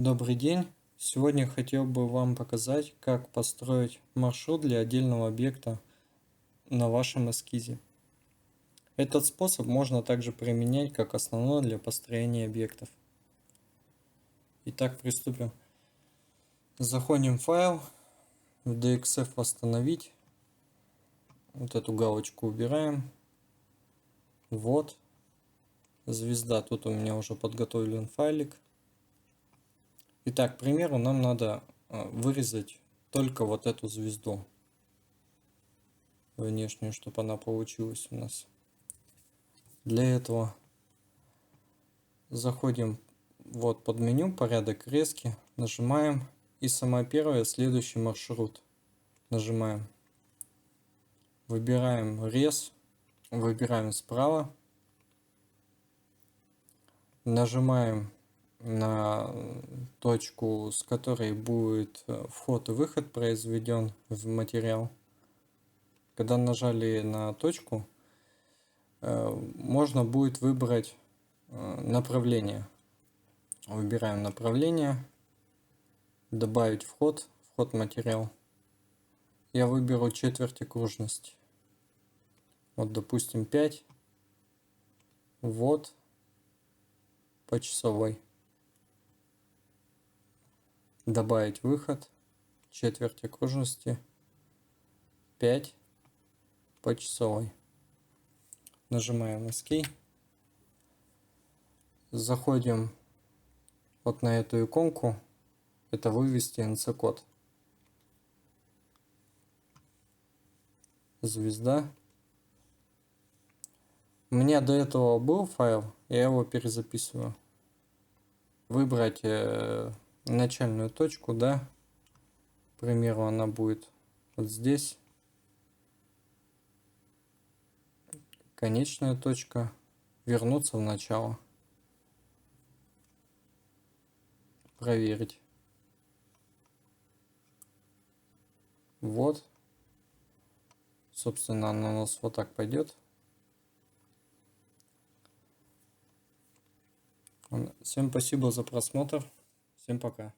Добрый день! Сегодня хотел бы вам показать, как построить маршрут для отдельного объекта на вашем эскизе. Этот способ можно также применять как основной для построения объектов. Итак, приступим. Заходим в файл, в DXF восстановить. Вот эту галочку убираем. Вот. Звезда. Тут у меня уже подготовлен файлик. Итак, к примеру, нам надо вырезать только вот эту звезду внешнюю, чтобы она получилась у нас. Для этого заходим вот под меню «Порядок резки», нажимаем, и самое первое, следующий маршрут. Нажимаем, выбираем рез, выбираем справа, нажимаем на точку, с которой будет вход и выход произведен в материал. Когда нажали на точку, можно будет выбрать направление. Выбираем направление, добавить вход материал. Я выберу четверть окружности. Вот, допустим, 5. Вот по часовой. Добавить выход, четверть окружности, 5 по часовой. Нажимаем Escape. Заходим вот на эту иконку. Это вывести NC-код. Звезда. У меня до этого был файл, я его перезаписываю. Выбрать начальную точку, да. К примеру, она будет вот здесь. Конечная точка. Вернуться в начало. Проверить. Вот. Собственно, она у нас вот так пойдет. Всем спасибо за просмотр. Всем пока.